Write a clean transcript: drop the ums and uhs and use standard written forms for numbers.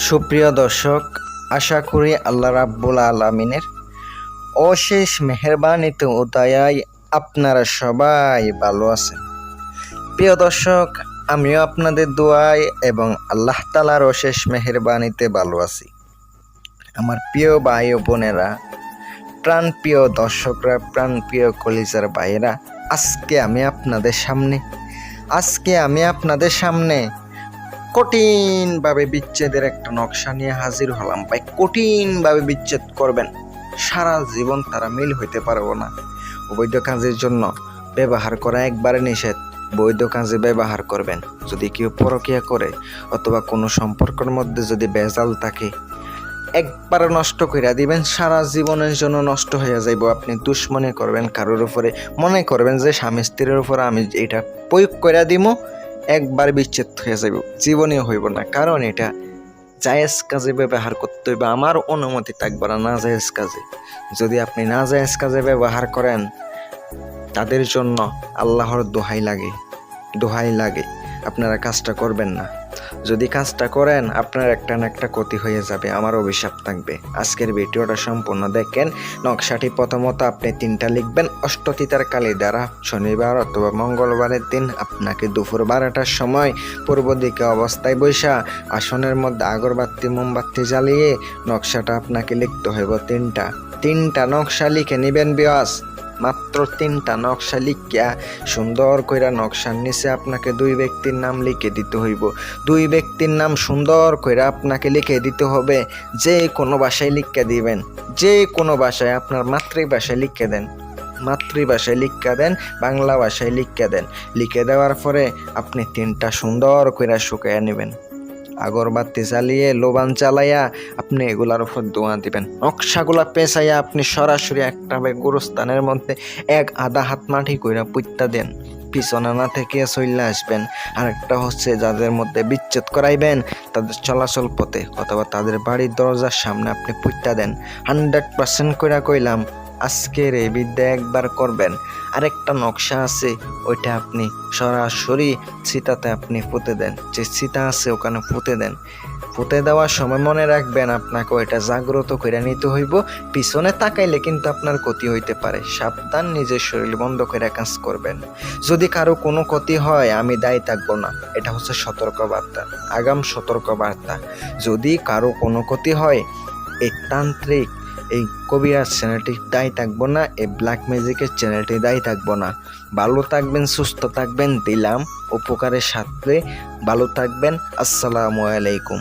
সুপ্রিয় দর্শক, আশা করি আল্লাহ রাব্বুল আলামিনের অশেষ মেহেরবানিতে ও দয়ায় আপনারা সবাই ভালো আছেন। প্রিয় দর্শক, আমিও আপনাদের দোয়ায় এবং আল্লাহ তাআলার অশেষ মেহেরবানিতে ভালো আছি। আমার প্রিয় ভাই ও বোনেরা, প্রাণপ্রিয় দর্শকরা, প্রাণপ্রিয় কলিজার ভাইয়েরা, আজকে আমি আপনাদের সামনে কঠিনভাবে বিচ্ছেদের একটা নকশা নিয়ে হাজির হলাম। ভাই, কঠিনভাবে বিচ্ছেদ করবেন, সারা জীবন তারা মিল হইতে পারবো না। অবৈধ কাজের জন্য ব্যবহার করা একবারে নিষেধ। বৈধ কাজে ব্যবহার করবেন। যদি কেউ পরকীয়া করে অথবা কোনো সম্পর্কের মধ্যে যদি ভেজাল থাকে, একবার নষ্ট করে দিবেন, সারা জীবনের জন্য নষ্ট হয়ে যাইব। আপনি দুশ্মনী করবেন কারোর উপরে, মনে করবেন যে স্বামী স্ত্রীর উপর আমি এটা প্রয়োগ করে দিব, একবার বিচ্ছেদ হয়ে যাইব, জীবনেও হইব না। কারণ এটা জায়েজ কাজে ব্যবহার করতে হইবে, আমার অনুমতি থাকবে না না জায়েজ কাজে। যদি আপনি না জায়েজ কাজে ব্যবহার করেন, তাদের জন্য আল্লাহর দোহাই লাগে আপনারা কাজটা করবেন না। যদি কাজটা করেন, আপনার একটা না একটা ক্ষতি হয়ে যাবে, আমার অভিশাপ থাকবে। আজকের ভিডিওটা সম্পূর্ণ দেখেন। নকশাটি প্রথমত আপনি 3টা লিখবেন অষ্টতিতার কালি দ্বারা। শনিবার অথবা মঙ্গলবারের দিন আপনাকে দুপুর 12টার সময় পূর্ব দিকে অবস্থায় বৈশা আসনের মধ্যে আগরবাতি মোমবাতি জ্বালিয়ে নকশাটা আপনাকে লিখতে হইব। 3টা নকশা লিখে নিবেন বিয়াস। মাত্র 3টা নকশা লিখিয়া সুন্দর কইরা নকশার নিচে আপনাকে 2 ব্যক্তির নাম লিখে দিতে হইব। 2 ব্যক্তির নাম সুন্দর কইরা আপনাকে লিখে দিতে হবে। যে কোনো ভাষায় লিখে দিবেন, যে কোনো ভাষায়, আপনার মাতৃভাষায় লিখে দেন, বাংলা ভাষায় লিখে দেন। লিখে দেওয়ার পরে আপনি 3টা সুন্দর কইরা শুকাইয়া নেবেন। আগরবাতি জ্বালিয়ে লোবান জ্বালাইয়া আপনি এগুলার উপর দোয়া দিবেন। নকশাগুলা পেঁচাইয়া আপনি সরাসরি একটা গোরস্থানের মধ্যে আধা হাত মাটি কইরা পুঁতটা দেন। পিছনে না থেকে চলে আসবেন। আরেকটা হচ্ছে, যাদের মধ্যে বিচ্ছেদ করাইবেন তাদের চলাচল পথে অথবা তাদের বাড়ির দরজার সামনে আপনি পুঁতটা দেন। 100% কইরা কইলাম, আজকের এই বিদ্যা একবার করবেন। আরেকটা নকশা আছে, ওইটা আপনি সরাসরি চিতাতে আপনি পুঁতে দেন। যে চিতা আছে ওখানে পুঁতে দেন। পুঁতে দেওয়ার সময় মনে রাখবেন, আপনাকে ওইটা জাগ্রত করে নিতে হইব। পিছনে তাকাইলে কিন্তু আপনার ক্ষতি হইতে পারে। সাবধান, নিজের শরীর বন্ধ করে কাজ করবেন। যদি কারো কোনো ক্ষতি হয়, আমি দায়ী থাকবো না। এটা হচ্ছে সতর্কবার্তা, আগাম সতর্কবার্তা। যদি কারো কোনো ক্ষতি হয়, এই তান্ত্রিক, এই কবিরাজ চ্যানেলটি দায়ী থাকবো না, এই ব্ল্যাক ম্যাজিকের চ্যানেলটি দায়ী থাকবো না। ভালো থাকবেন, সুস্থ থাকবেন, দিলাম উপকারের সাথে। ভালো থাকবেন। আসসালামু আলাইকুম।